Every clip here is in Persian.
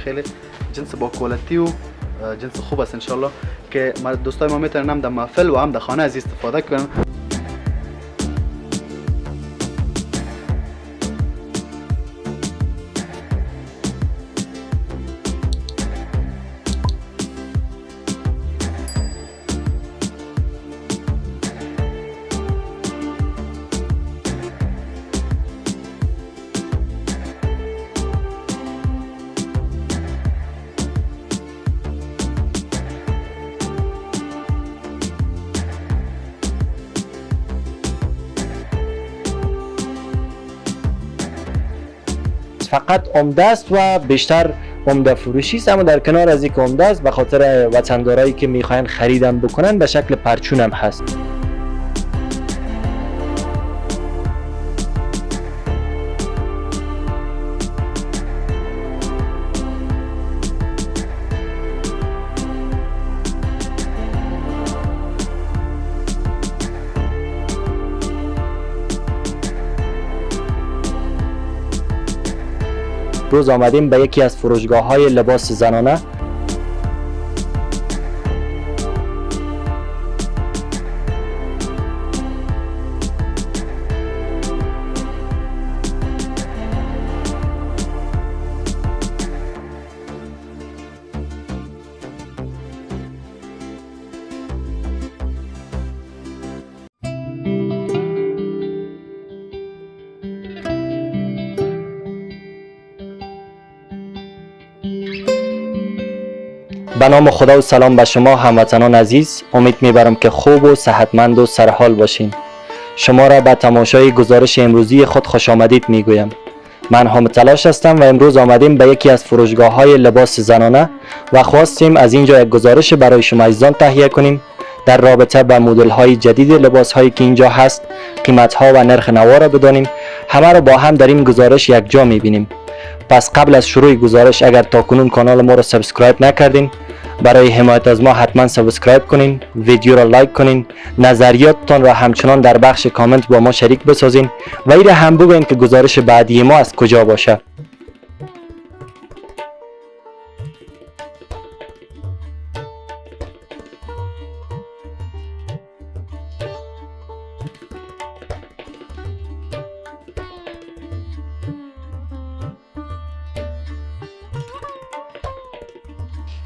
خیلی جنس با کوالیتی و جنس خوب است انشالله که دوستای ما میتونن هم در محفل و هم در خانه از استفاده کنن. فقط عمده است و بیشتر عمده فروشی است، اما در کنار از اینکه عمده است به خاطر وطندارایی که میخواین خریدم بکنن به شکل پرچون هم هست. روز آمدیم به یکی از فروشگاه‌های لباس زنانه. به نام خدا و سلام به شما هموطنان عزیز. امید میبرم که خوب و صحتمند و سرحال باشین. شما را به تماشای گزارش امروزی خود خوش آمدید میگویم. من حامد تلاش هستم و امروز آمدیم به یکی از فروشگاه‌های لباس زنانه و خواستیم از اینجا یک گزارش برای شما عزیزان تهیه کنیم در رابطه با مدل‌های جدید لباس‌هایی که اینجا هست، قیمت‌ها و نرخ نوا را بدانیم. همه را با هم در این گزارش یک جا می‌بینیم. پس قبل از شروع گزارش اگر تاکنون کانال ما را سابسکرایب نکردین، برای حمایت از ما حتما سابسکرایب کنین، ویدیو را لایک کنین، نظریاتتان را همچنان در بخش کامنت با ما شریک بسازین و این را هم بگوین که گزارش بعدی ما از کجا باشه.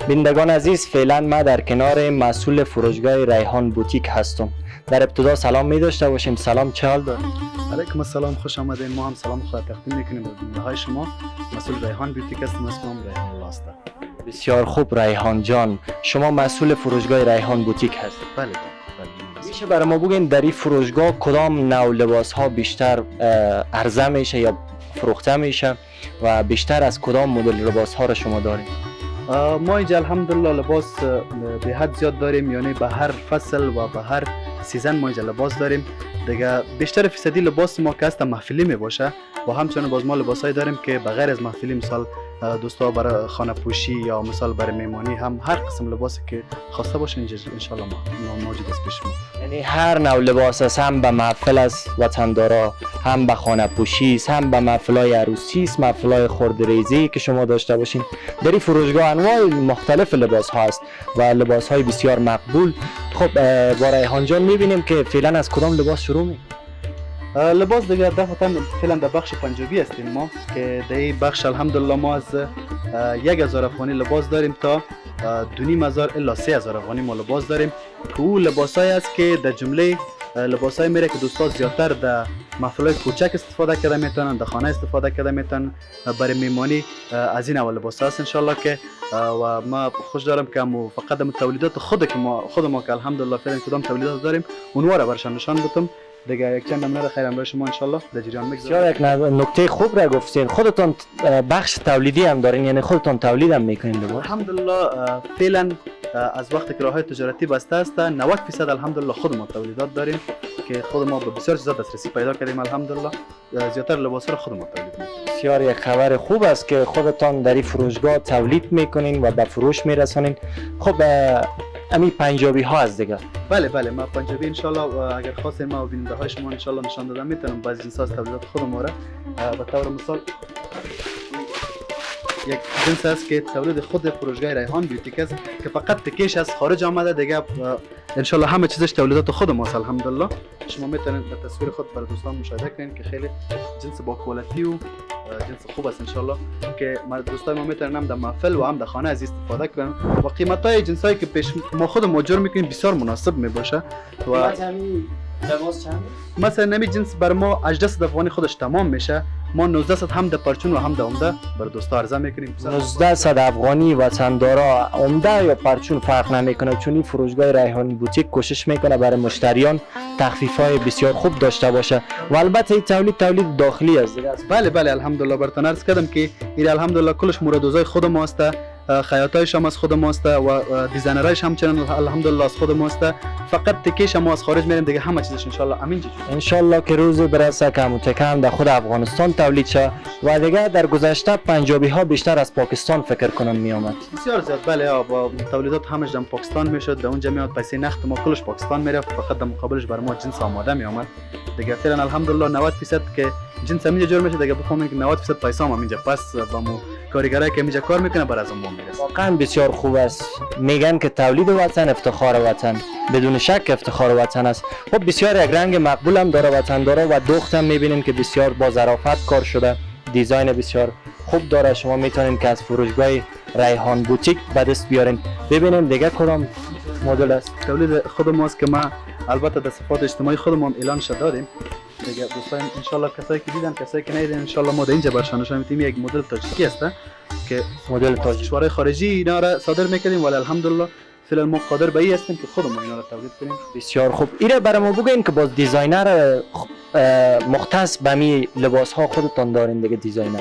بینندگان عزیز، فعلا ما در کنار مسئول فروشگاه ریحان بوتیک هستم. در ابتدا سلام می داشته باشیم. سلام، چه حال دارید؟ علیکم السلام، خوش آمدین. ما هم سلام خود تقدیم میکنیم به بیننده شما. مسئول ریحان بوتیک هستم، اسمم ریحان الله است. بسیار خوب ریحان جان، شما مسئول فروشگاه ریحان بوتیک هستید. بله. میشه برای ما بگین در این فروشگاه کدام نوع لباس ها بیشتر عرضه میشه یا فروخته میشه و بیشتر از کدام مدل لباس ها را شما دارید؟ ما اینجا الحمدلله لباس به حد زیاد داریم، یعنی به هر فصل و به هر سیزن ما اینجا لباس داریم دیگه. بیشتر فیصدی لباس ما که است محفلی می باشه و همچنین باز ما لباسایی داریم که بغیر از محفلی، مثال دوستا برای خانه پوشی یا مثال برای مهمانی، هم هر قسم لباسی که خواسته باشین اینجا ان شاء الله موجود است پیش ما. یعنی هر نوع لباس است، هم به محفل است وطندارا، هم به خانه پوشی است، هم به محفلای عروسی است، محفلای خردریزی که شما داشته باشین. در این فروشگاه انواع مختلف لباس ها است و لباس های بسیار مقبول. خب با ریحان جان میبینیم که فعلا از کدام لباس شروع می؟ لباس دیگه دفعتا فعلا در بخش پنجابی هستیم ما که در این بخش الحمدلله ما از 1000 افغانی لباس داریم تا 2500 الا 3000 افغانی ما لباس داریم که او لباسایی است که در جمله لباسایی میره که دوستا زیادتر در محفلای کوچک استفاده کرده میتونن، در خانه استفاده کرده میتونن، برای میمانی از این اول لباس هست انشالله که و ما خوش دارم که فقط تولیدات خود ما که الحمدلله فعلا کدام تولیدات داریم اونها را برشان نشان بدم دیگه. یک چند نمونه خیرم برای شما انشالله در جریان میگذارم. یک نکته خوب را گفتین، خودتون بخش تولیدی هم دارین، یعنی خودتون تولید هم میکنین لباس؟ الحمدلله فعلا از وقتی که راههای تجارتی بسته است 90% الحمدلله خود ما تولیدات داریم که خود ما به بسیار چیزا دسترسی پیدا کردیم. الحمدلله زیاتر لباسا رو خود ما تولید میکنیم. بسیار یک خبر خوب است که خودتان در این فروشگاه تولید میکنین و به فروش میرسانین. خب امی پنجابی ها از دیگه؟ بله ما پنجابی انشالله اگر خواستین ما و بیننده های شما انشالله نشان دادم میتونم بعضی جنس از تولیدات خود ما را به طور مثال یک جنس است که تولید خود فروشگاه ریحان بیوتیک است که فقط تکیش از خارج آمده دیگه. انشالله همه چیزش تولیدات خود ماست الحمدلله. شما میتونید به تصویر خود برای دوستان مشاهده کنید که خیلی جنس با کوالیتی و جنس خوب است انشالله که دوستان ما میتونن هم در محفل و هم در خانه از استفاده کنن و قیمت های جنس هایی که پیش ما خود ماجر میکنیم بسیار مناسب میباشه. و لباس چند؟ مثلا نمی جنس بر ما 1800 افغانی خودش تمام میشه. ما 1900 هم در پرچون و هم در عمده بر دوستا عرضه میکنیم. 1900 افغانی وطندارا عمده یا پرچون فرق نمیکنه، چون این فروشگاه ریحان بوتیک کوشش میکنه برای مشتریان تخفیف های بسیار خوب داشته باشه و البته این تولید داخلی است دیگه. بله الحمدلله برتون عرض کردم که این الحمدلله کلش موردوزای خود ماست، خیاطایش هم از خود ماست و دیزاینرایش همچنان الحمدلله از خود ماست. فقط تکیش ما از خارج میریم دیگه، همه چیزش انشالله امین جی. انشالله که روزی برسه که متکم در خود افغانستان تولید شه و دیگه در گذشته پنجابی ها بیشتر از پاکستان فکر کنم می آمد. بسیار زیاد بله، با تولیدات همش در پاکستان میشد، در اونجا میاد پیسه نخت ما کلش پاکستان میره، فقط در مقابلش بر ما جنس آماده می آمد دیگه. فعلا الحمدلله 90% که جنس همینجا جور میشه دیگه، بفهمین که 90% پیسه هم همینجا پس با مو کارگرایی که اینجا کار میکنه بر از ما میرسه. واقعا بسیار خوب است. میگن که تولید وطن افتخار وطن، بدون شک افتخار وطن است. خب بسیار یک رنگ مقبول هم داره وطن داره و دوخت هم میبینیم که بسیار با ظرافت کار شده، دیزاین بسیار خوب داره. شما میتونید که از فروشگاه ریحان بوتیک به دست بیارین. ببینیم دیگه کدام مدل است. تولید خود ماست که ما البته در صفحات اجتماعی خودمون اعلان شده داریم دیگه. دوستان ان شاء الله کسایی که دیدن کسایی که ندیدن ان شاء الله ما در اینجا برشان نشون میدیم. یک مدل تاجیکی است که مدل تاجیک کشورهای خارجی اینا را صادر میکنیم، ولی الحمدلله فعلا ما قادر به این هستیم که خودمون اینا را تولید کنیم. بسیار خوب. ایره برای ما بگوین که باز دیزاینر مختص به می لباس ها خودتان دارین دیگه، دیزاینر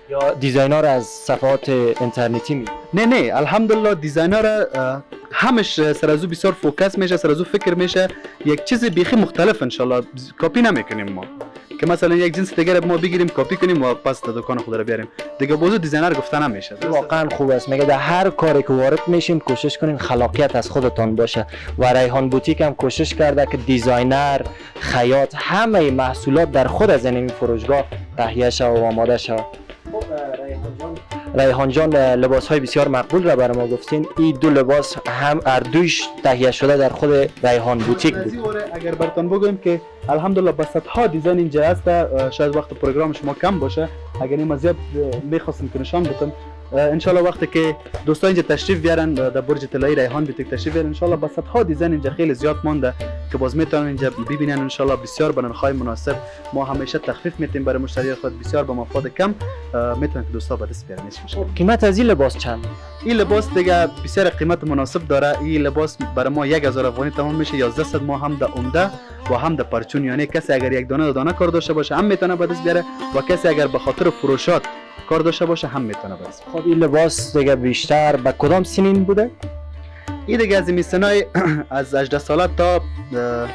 یا دیزاینر از صفحات اینترنتی می؟ نه الحمدلله دیزاینر همش سر از او بسیار فوکس میشه، سر از او فکر میشه، یک چیز بیخی مختلف ان شاء الله کپی نمیکنیم ما که مثلا یک جنس دیگه ما بگیریم کپی کنیم و پس در دکان خود را بیاریم دیگه. بازو دیزاینر گفته نمیشه. واقعا خوب است. میگه در هر کاری که وارد میشین کوشش کنین خلاقیت از خودتان باشه و ریحان بوتیک هم کوشش کرده که دیزاینر، خیاط، همه محصولات در خود از این فروشگاه تهیه شه و آماده شه. ریحان جان لباس های بسیار مقبول را برای ما گفتین. این دو لباس هم اردوش تهیه شده در خود ریحان بوتیک بود. اگر براتون بگویم که الحمدلله با صدها دیزاین اینجا هست، شاید وقت پروگرام شما کم باشه، اگر این زیاد میخواستم که نشان بدم انشالله وقتی که دوستان اینجا تشریف بیارن در برج طلایی ریحان بوتیک تشریف بیارن انشالله با صدها دیزاین اینجا خیلی زیاد مونده که باز میتونن اینجا ببینن انشالله بسیار با نرخ‌های مناسب. ما همیشه تخفیف میتیم برای مشتری خود بسیار با مفاد کم میتونن که دوستا به دست بیارن. قیمت از این لباس چند؟ این لباس دیگه بسیار قیمت مناسب داره. این لباس برای ما 1000 افغانی تمام میشه. 1100 ما هم در عمده و هم در پرچون، یعنی کسی اگر یک دانه کار داشته باشه هم میتونه به دست بیاره و کسی اگر به خاطر فروشات کار داشته باشه هم میتونه بس. خب این لباس دیگه بیشتر به کدام سنین بوده؟ این دیگه از میسنای از 18 ساله تا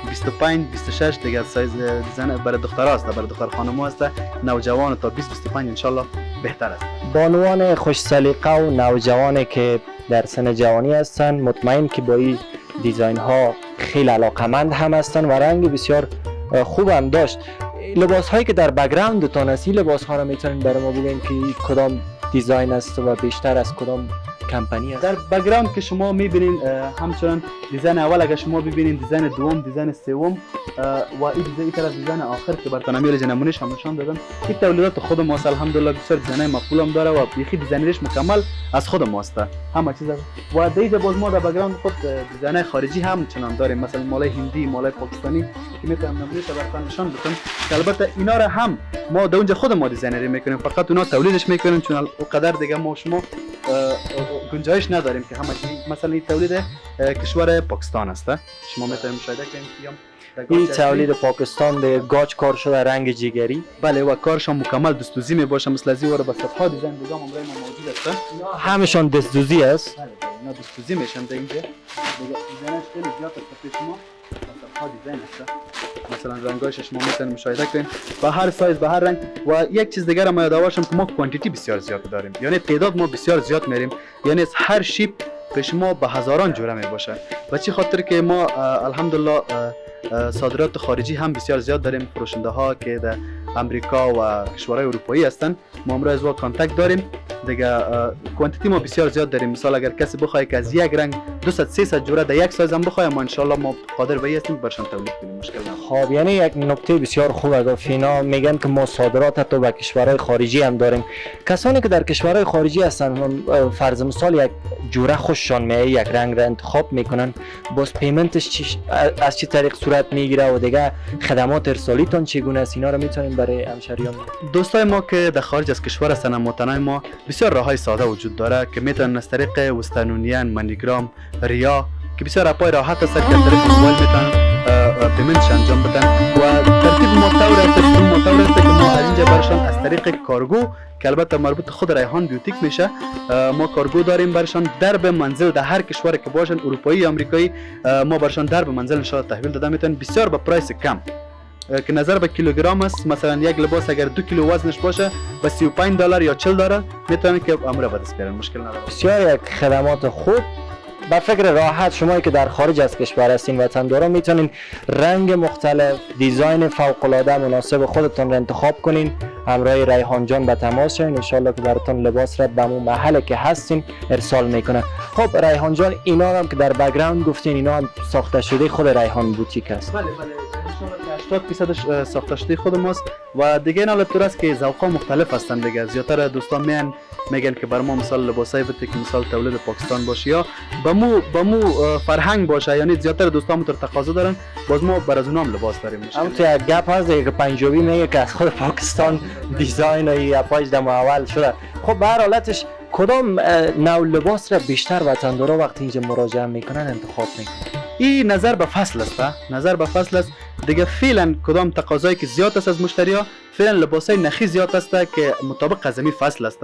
25 26 دیگه سایز دیزاین برای دختراست، برای دختر خانم است. نوجوان تا 20 25 ان شاء الله بهتر است. بانوان خوش سلیقه و نوجوانی که در سن جوانی هستند مطمئن که با این دیزاین ها خیلی علاقمند هم هستند و رنگ بسیار خوب هم داشت. لباس هایی که در بک‌گراندتان است این لباس ها را میتونید برای ما بگین که کدام دیزاین است و بیشتر از کدام کمپانی است؟ در بک‌گراند که شما میبینین همچنان دیزاین اول اگر شما ببینین دیزاین دوم، دیزاین سوم و این طرف دیزاین آخر که براتون امیل نمونهش هم نشان دادم. این تولیدات خود ماست الحمدلله، بسیار دیزاین مقبول هم داره و بیخی دیزاینش مکمل از خود ماست همه چیز. و دیگه باز ما در بک‌گراند خود دیزاین خارجی هم چنان داریم، مثلا مالای هندی، مالای پاکستانی که میتونم نمونهش براتون نشان بدم که البته اینا را هم ما در اونجا خود ما دیزاینری میکنیم، فقط اونا تولیدش میکنیم چون اونقدر دیگه ما شما گنجایش نداریم که همه مثلا این تولید کشور پاکستان است. شما میتونید مشاهده کنید این تولید پاکستان به گاچ کار شده رنگ جگری. بله و کارشان مکمل دستوزی میباشه مثل از این ور با صفحه دیزاین دیگه هم برای ما موجود است. همشون دستوزی است. بله اینا دستوزی میشن در اینجا. دیزاینش خیلی زیاد است شما صفحه دیزاین است. مثلا رنگایش شما میتونید مشاهده کنید با هر سایز با هر رنگ. و یک چیز دیگه را ما یادآورشم که ما کوانتیتی بسیار زیاد داریم، یعنی تعداد ما بسیار زیاد میریم، یعنی هر شیپ پیش ما به هزاران جوره می باشه. و چی خاطر که ما الحمدلله صادرات خارجی هم بسیار زیاد داریم. فروشنده ها که در امریکا و کشورهای اروپایی هستن ما امروز از کانتکت داریم دیگه. کوانتیتی ما بسیار زیاد داریم. مثلا اگر کسی بخواد که از یک رنگ 200 300 جوره در یک سایز هم بخواد ما ان شاء الله ما قادر به هستیم برشان تولید کنیم، مشکل نداره. خب یعنی یک نکته بسیار خوبه گفت. اینا میگن که ما صادرات حتی به کشورهای خارجی هم داریم. کسانی که در کشورهای خارجی هستن فرض مثال یک جوره خوششان میاد یک رنگ را انتخاب میکنن، باز پیمنتش از چه طریق صورت میگیره و دیگه خدمات ارسالیتون چگونه است؟ اینا رو میتونیم برای همشریان دوستای ما که در خارج از کشور هستن هموطنای ما بسیار راههای ساده وجود داره که میتونن از طریق وسترن یونین، منیگرام، ریا که بسیار اپای راحت است که از طریق موبایل میتونن پیمنتش انجام بدن و ترتیب مطور است که ما از اینجا برشان از طریق کارگو که البته مربوط خود ریحان بیوتیک میشه ما کارگو داریم برشان درب منزل در هر کشوری که باشن اروپایی یا آمریکایی ما برشان درب منزل ان شاء الله تحویل داده میتونن بسیار با پرایس کم که نظر به کیلوگرم است. مثلا یک لباس اگر 2 کیلو وزنش باشه به $35 یا $40 میتونن که امر به دست بیارن، مشکل نداره. بسیار یک خدمات خوب. با فکر راحت شما که در خارج از کشور هستین وطنداران میتونین رنگ مختلف، دیزاین فوق العاده مناسب خودتون رو انتخاب کنین. همراه ریحان جان به تماس شین، ان شاءالله که براتون لباس را به اون محل که هستین ارسال میکنه. خب ریحان جان اینا هم که در بک‌گراند گفتین اینا هم ساخته شده خود ریحان بوتیک است. بله 80% ساخته شده خود ماست و دیگه این حالت است که ذوق‌ها مختلف هستن دیگه. زیاتر دوستان میگن که بر ما مثال لباسای بده که مثال تولید پاکستان باشه یا با مو فرهنگ باشه، یعنی زیاتر دوستان متر تقاضا دارن باز ما بر از اونها هم لباس داریم. اما تو یک گپ هست که پنجابی میگه که از خود پاکستان دیزاین و پاج دم اول شده. خب به هر حالتش کدام نوع لباس را بیشتر وطندارا وقتی اینجا مراجعه میکنن انتخاب میکنن؟ این نظر به فصل است دیگه. فعلا کدام تقاضایی که زیاد است از مشتری‌ها فعلا لباسای نخی زیاد است که مطابق از این فصل است.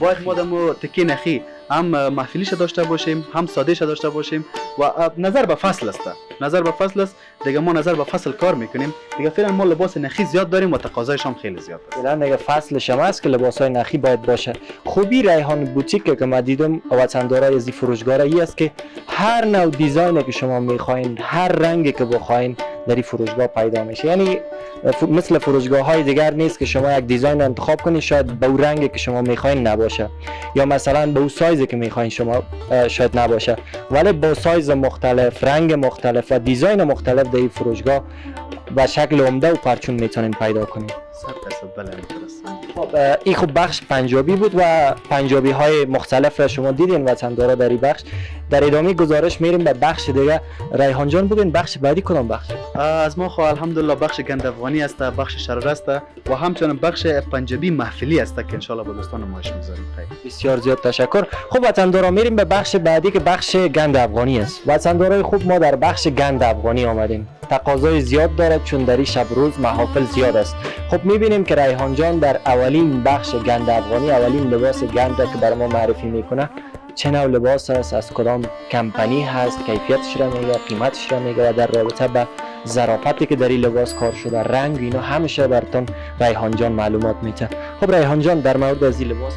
باید ما دمو تکی نخی هم محفلیش داشته باشیم هم سادهش داشته باشیم و نظر به فصل است دیگه. ما نظر به فصل کار میکنیم دیگه. فعلا ما لباس نخی زیاد داریم و تقاضایش هم خیلی زیاد است. فعلا دیگه فصلش هم است که لباسای نخی باید باشه. خوبی ریحان بوتیک که ما دیدم وطندارای از فروشگاه ای است که هر نوع دیزاینی که شما میخواین، هر رنگی که بخواین در این فروشگاه پیدا میشه. یعنی مثل فروشگاه های دیگر نیست که شما یک دیزاین انتخاب کنید شاید به اون رنگی که شما میخواین نباشه یا مثلا به اون سایزی که میخواین شما شاید نباشه، ولی با سایز مختلف، رنگ مختلف و دیزاین مختلف در این فروشگاه به شکل عمده و پرچون میتونین پیدا کنید. 100% بله. خب این خب بخش پنجابی بود و پنجابی های مختلف را شما دیدین وطندارا در این بخش. در ادامه گزارش میریم به بخش دیگه. ریحان جان بگین بخش بعدی کدام بخش؟ از ما خو الحمدلله بخش گند افغانی است، بخش شرار است و همچنین بخش پنجابی محفلی است که ان شاء الله با دوستان ماش میذاریم. خیر بسیار زیاد تشکر. خب وطندارا میریم به بخش بعدی که بخش گند افغانی است. وطندارای خوب ما در بخش گند افغانی آمدیم. تقاضای زیاد دارد چون در این شب روز محافل زیاد است. خب میبینیم که ریحان جان در اولین بخش گند افغانی اولین لباس گند که برای ما معرفی میکنه. چه نوع لباس است، از کدام کمپانی هست، کیفیتش را میگه، قیمتش را میگه و در رابطه به ظرافتی که در این لباس کار شده، رنگ اینا همیشه براتون ریحان جان معلومات میده. خب ریحان جان در مورد از این لباس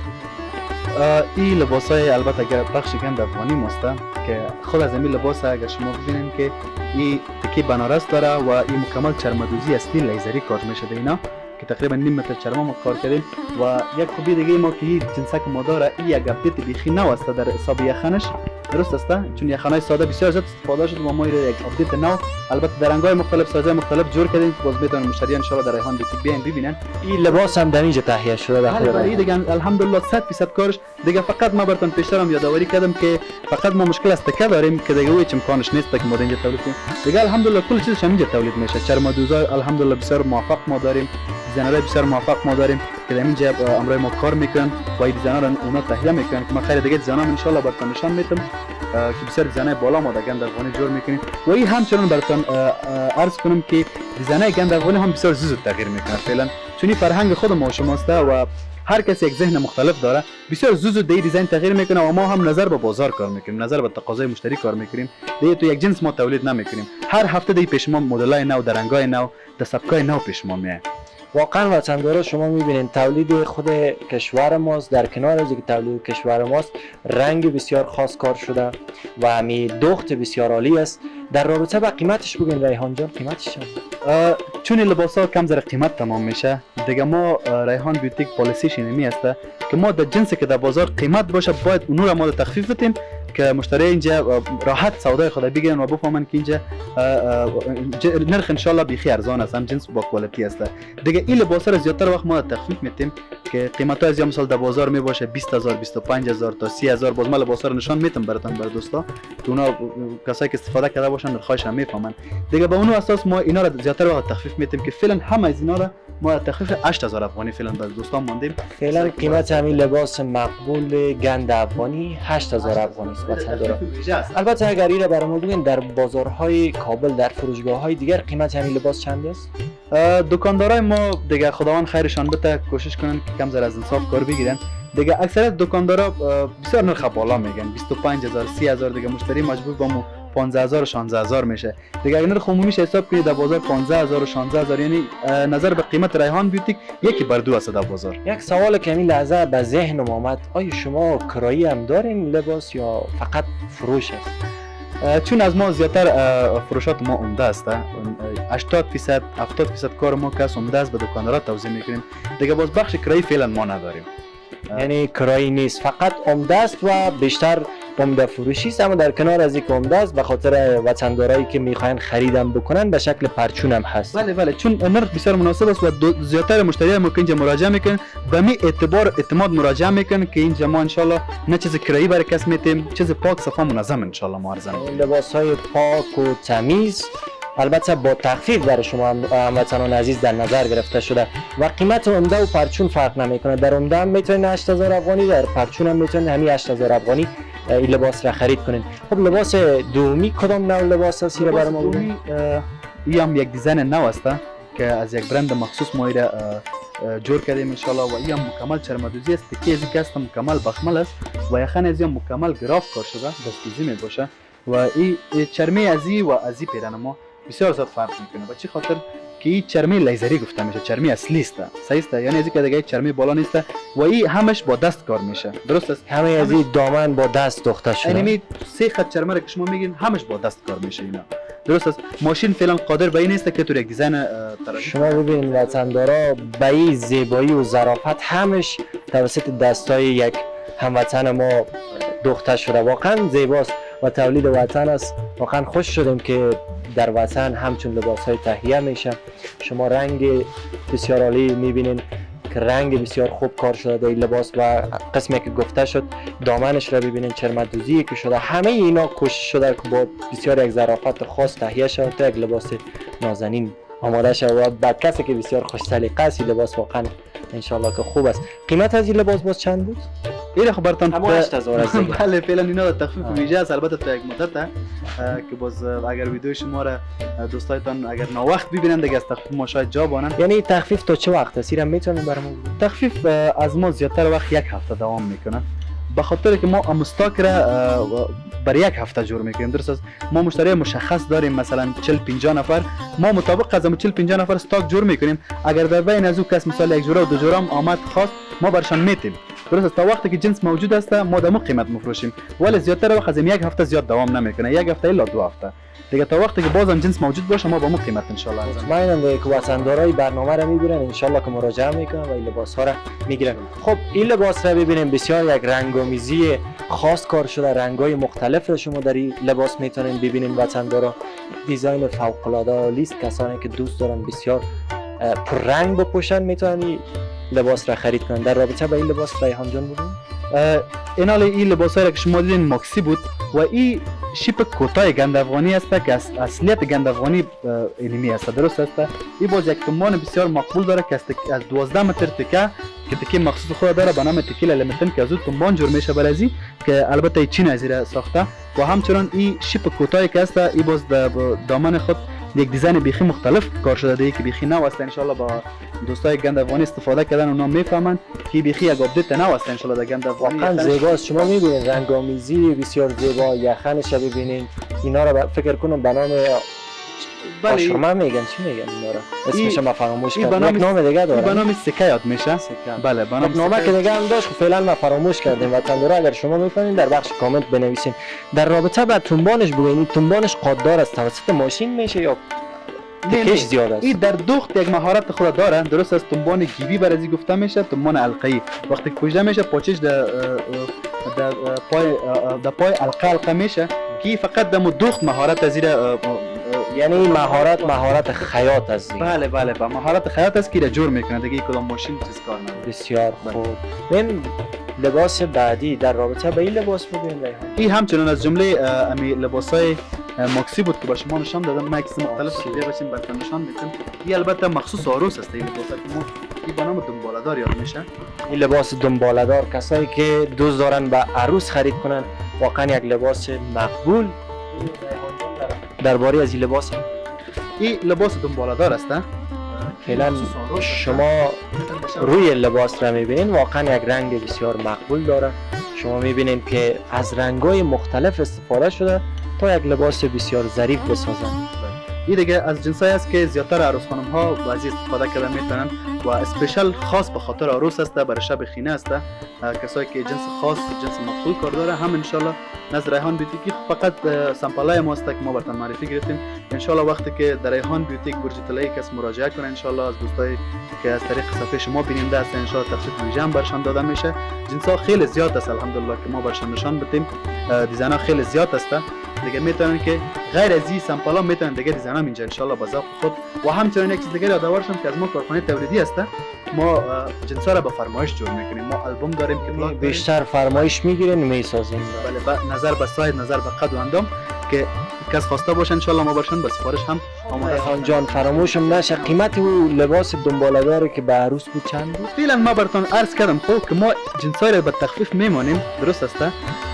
این لباسای البته اگر بخش گند افغانی ماسته که خود از این لباس اگر شما ببینید که این تکی بنارس داره و این مکمل چرمدوزی اصلی لیزری کار میشه اینا که تقریبا نیم متر چرم ما کار کردیم و یک خوبی دیگه ما که این جنسک ما داره این یک اپدیت بیخی نو است در حساب یخنش. درست است چون یخنای ساده بسیار زیاد استفاده شده و ما یک اپدیت نو البته در رنگ‌های مختلف سایزهای مختلف جور کردیم باز میتونن مشتری ان شاء الله در ریحان بیان ببینن. این لباس هم در اینجا تهیه شده در خود این دیگه الحمدلله 100% کارش دیگه. فقط ما براتون پیشترم یادآوری کردم که فقط ما مشکل است که داریم که دیگه هیچ امکانش نیست که ما اینجا تولید کنیم. دیگه الحمدلله کل چیزش اینجا تولید میشه. چرمدوزای الحمدلله بسیار موفق ما داریم، دیزاینرای بسیار موفق ما داریم که در اینجا امروز ما کار میکنن و این دیزاینرها اونا تهیه میکنن که ما خیر دیگه دیزاینام ان شاء الله براتون نشان میدم که بسیار دیزاینای بالا ما در گند افغانی جور میکنیم و این همچنان براتون عرض کنم که دیزاینای گند افغانی هم بسیار زود تغییر میکنه فعلا چون این فرهنگ خود ما شماست و هر کسی یک ذهن مختلف داره بسیار زود دی دیزاین تغییر میکنه و ما هم نظر به بازار کار میکنیم، نظر به تقاضای مشتری کار میکنیم. دی تو یک جنس ما تولید نمیکنیم، هر هفته دی پیش ما مدلای نو، در رنگای نو، در سبکای نو پیش ما میاد. واقعا وطندارا شما میبینین تولید خود کشور ماست، در کنار از اینکه تولید کشور ماست رنگ بسیار خاص کار شده و همی دخت بسیار عالی است. در رابطه با قیمتش بگین ریحان جان، قیمتش چند؟ چون این لباس ها کم ذره قیمت تمام میشه دیگه، ما ریحان بیوتیک پالیسیش اینمی است که ما در جنسی که در بازار قیمت باشه باید اونو را ما تخفیف بدیم که مشتری اینجا راحت سودای خود بگیرن و بفهمن که اینجا نرخ ان شاء الله بیخی ارزان است، هم جنس با کوالیتی است. دیگه این لباس را زیاتر وقت ما تخفیف میتیم که قیمت ها از مثلا در بازار می باشه 20000 25000 تا 30000. باز ما لباس را نشان میتم براتون بر دوستا که اونا کسایی که استفاده کرده باشن نرخش هم میفهمن. دیگه به اون اساس ما اینا را زیاتر وقت تخفیف میتیم که فعلا همه از اینا را ما تخفیف 8000 افغانی فعلا بر دوستان ماندیم. فعلا قیمت همین لباس مقبول گند افغانی 8000 افغانی است وطندارا. البته اگر این را برام بگین در بازارهای کابل، در فروشگاه‌های دیگر قیمت همین لباس چند است؟ دکاندارای ما دیگه خداوند خیرشان بده کوشش کنن که کم زر از انصاف کار بگیرن. دیگه اکثریت دکاندارا بسیار نرخ بالا میگن، 25000 30000. دیگه مشتری مجبور با مو 15000 و 16000 میشه. دیگه اگر نرخ عمومیش حساب کنید در بازار 15000 و 16000، یعنی نظر به قیمت ریحان بیوتیک یکی بر دو است در بازار. یک سوال که همین لحظه به ذهنم آمد، آیا شما کرایی هم دارین لباس یا فقط فروش است؟ چون از ما زیاتر فروشات ما عمده است، 80% 70% کار ما کس عمده است به دکاندارا توزیع میکنیم. دیگه باز بخش کرایی فعلا ما نداریم، یعنی کرایی نیست، فقط عمده است و بیشتر عمده فروشی است. اما در کنار از اینکه عمده است به خاطر وطندارایی که میخواین خریدم بکنن به شکل پرچون هم هست. بله چون نرخ بسیار مناسب است و زیاتر مشتریای ما که اینجا مراجعه میکنن به می اعتماد مراجعه میکنن که اینجا ما ان شاء الله نه چیز کرایی برای کس میتیم، چیز پاک صفا منظم ان شاء الله ما ارزان. لباس های پاک و تمیز البته با تخفیف برای شما هموطنان عزیز در نظر گرفته شده و قیمت عمده و پرچون فرق نمیکنه. در عمده هم میتونید 8000 افغانی، در پرچون هم میتونید همین 8000 افغانی این لباس را خرید کنید. خب لباس دومی کدام نوع لباس است رو برام بگید؟ این هم یک دیزاین نو است که از یک برند مخصوص ما را جور کردیم ان شاء الله و این هم مکمل چرمدوزی است که از این قسم مکمل بخمل است و یخن از این مکمل گراف کار شده دستوزی می باشه و این چرمی ازی و ازی پیرن ما بسیار زیاد فرق میکنه. و چی خاطر که این چرمی لیزری گفته میشه، چرمی اصلی است، صحیح است، یعنی از اینکه دیگه چرمی بالا نیست و این همش با دست کار میشه. درست است، همه از این دامن با دست دوخته شده، یعنی سه خط چرمی را که شما میگین همش با دست کار میشه اینا. درست است، ماشین فعلا قادر به این نیست که تو یک دیزاین شما ببینید وطندارا به این زیبایی و ظرافت همش توسط دستای یک هموطن ما دوخته شده. واقعا زیباست و تولید وطن است. واقعا خوش شدیم که در وطن همچون لباس های تهیه میشه. شما رنگ بسیار عالی میبینین که رنگ بسیار خوب کار شده در این لباس و قسمی که گفته شد دامنش را ببینین چرمدوزی که شده. همه اینا کوشش شده که با بسیار یک ظرافت خاص تهیه شده تا یک لباس نازنین آماده شده و بعد کسی که بسیار خوش سلیقه است لباس واقعا انشالله که خوب است. قیمت از این لباس باز چند بود؟ این خب براتون 8000 است. بله فعلا اینا تخفیف ویژه است، البته تا یک مدت که باز اگر ویدیو شما را دوستایتان اگر ناوقت ببینن دیگه از تخفیف ما شاید جا بانن. یعنی تخفیف تا چه وقت است؟ میتونید برامون تخفیف از ما زیاتر وقت یک هفته دوام میکنه به خاطر که ما امستاک را بر یک هفته جور میکنیم. درست است، ما مشتری مشخص داریم، مثلا 40-50 نفر ما مطابق از 40-50 نفر استاک جور میکنیم. اگر در بین از او کس مثلا یک جوره و دو جوره آمد خواست ما برشان میتیم. درست است، تا وقتی که جنس موجود است ما دمو قیمت مفروشیم، ولی زیاتر وقت از یک هفته زیاد دوام نمیکنه، یک هفته الا 2 هفته دیگه. تا وقتی که بازم جنس موجود باشه ما با مو قیمت ان شاء الله مطمئنم که وطندارای برنامه را میبینن ان شاء الله که مراجعه میکنن و این لباس ها را میگیرن. خب این لباس را ببینیم بسیار یک رنگامیزی خاص کار شده، رنگای مختلف را شما در این لباس میتونین ببینین. وطندارا دیزاین فوق العاده عالی است، کسانی که دوست دارن بسیار پر رنگ بپوشن میتونن لباس را خرید کنن. در رابطه با این لباس ریحان جان بودین؟ این لباسایی که شما دیدین ماکسی بود و این شیپ کوتاه گند افغانی است که اصلیت گند افغانی اینمی است. درست است، این باز یک تومان بسیار مقبول داره که از 12 متر تکه که تکه مخصوص خود داره به نام تکیل لمیتن که از اون تومان جور میشه برازی که البته چین از این ساخته و همچنان این شیپ کوتاهی که است این باز دامن خود یک دیزاین بیخی مختلف کار شده دیگه که بیخی نو است. ان شاء الله با دوستای گند افغانی استفاده کردن اونا میفهمن که بیخی یک آپدیت نو است ان شاء الله در گند افغانی. واقعا زیباست، شما میبینید رنگامیزی بسیار زیبا، یخنش ببینید اینا رو فکر کنم به نام بله آشرمه میگن، چی میگن اینا را؟ اسمش این- ما فراموش این کردیم. یک نام دیگه این به داره. نام سکه یاد میشه. بله به نام یک نامه که سکه. دیگه هم داشت خب فعلا ما فراموش کردیم. وطندارا اگر شما میفهمین در بخش کامنت بنویسین. در رابطه با تنبانش بگوین، تنبانش قاددار است توسط ماشین میشه یا نه، تکش زیاد است؟ این در دوخت یک مهارت خود داره. درست است، تنبان گیوی بر ازی گفته میشه، تنبان حلقه‌ای. وقتی کشیده میشه پاچش در پای حلقه میشه که فقط در دوخت مهارت از زیر. یعنی مهارت خیاط است دیگه. بله بله با مهارت خیاط است که را جور میکنه دیگه کدام ماشین چیز کار نداره. بسیار خوب. این لباس بعدی در رابطه با این لباس بگوین ریحان. این همچنان از جمله امی لباسای ماکسی بود که به شما نشان دادم. ماکس مختلف ماکسی. دیگه باشیم براتون نشان میدم. این البته مخصوص عروس است. این لباس که ما این به نام دنباله‌دار یاد میشه. این لباس دنباله‌دار کسایی که دوست دارن به عروس خرید کنن واقعا یک لباس مقبول. درباره از این لباس این لباس دنباله‌دار است. فعلا شما روی لباس را میبینین واقعا یک رنگ بسیار مقبول داره. شما میبینین که از رنگ‌های مختلف استفاده شده تا یک لباس بسیار ظریف بسازن. این دیگه از جنسایی است که زیادتر عروس خانم ها از این استفاده کرده میتونن و اسپیشال خاص به خاطر عروس است، برای شب خینه است. کسایی که جنس خاص جنس مخصوص کار داره هم ان شاء الله نظر ریحان بیوتیک فقط سامپلای ماست که ما براتون معرفی گرفتیم. ان شاء الله وقتی که در ریحان بیوتیک برج طلایی کس مراجعه کنه ان شاء الله از دوستایی که از طریق صفحه شما بیننده هستن ان شاء الله تخفیف ویژه هم برشان داده میشه. جنس ها خیلی زیاد است الحمدلله که ما برشان نشان بدیم. دیزاین ها خیلی زیاد است دیگه. میتونن که غیر از این سامپل ها میتونن دیگه دیزاین ها اینجا ان شاء الله با ذوق خود و همچنین یک چیز دیگه یادآور شم که از ما کارخانه تولیدی است. ما جنس ها را به فرمایش جور میکنیم. ما البوم داریم که بلاک بیشتر فرمایش میگیرین میسازین. بله نظر به سایز نظر به قد و اندام که کس خواسته باشه ان شاء الله ما برشون به سفارش هم آماده ریحان جان فراموشم نشه قیمت او لباس دنباله‌دار که به عروس بود چند بود؟ فعلا ما براتون عرض کردم خب که ما جنسای را به تخفیف میمانیم. درست است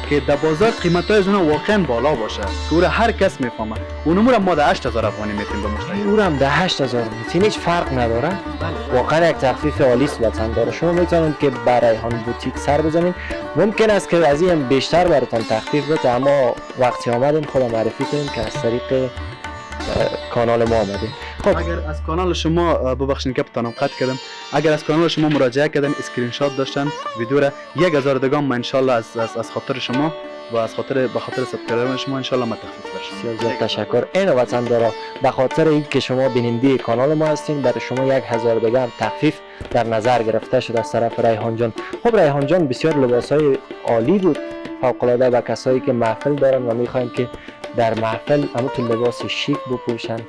که در بازار قیمت‌های از اونها واقعا بالا باشه که او را هر کس میفهمه. اونمو را ما در 8000 افغانی میتیم به مشتری. او هم ده 8000 میتین، هیچ فرق نداره. واقعا یک تخفیف عالی است وطندار. شما میتونید که برای ریحان بوتیک سر بزنین. ممکن است که از این بیشتر براتون تخفیف بده اما وقتی آمدیم خودم معرفی کنیم که از طریق کانال ما آمدیم. خب اگر از کانال شما ببخشید که بتانم قطع کردم، اگر از کانال شما مراجعه کردن اسکرین شات داشتن ویدیو را 1000 دگام ما ان شاء الله از خاطر شما و از خاطر به خاطر سابسکرایبر شما ان شاء الله ما تخفیف برشم. بسیار زیاد تشکر. این وطندارا به خاطر اینکه شما بیننده کانال ما هستین برای شما 1000 دگم تخفیف در نظر گرفته شده از طرف ریحان جان. خب ریحان جان بسیار لباسای عالی بود فوق العاده به کسایی که محفل دارن و میخواین که در محفل همون لباس شیک بپوشن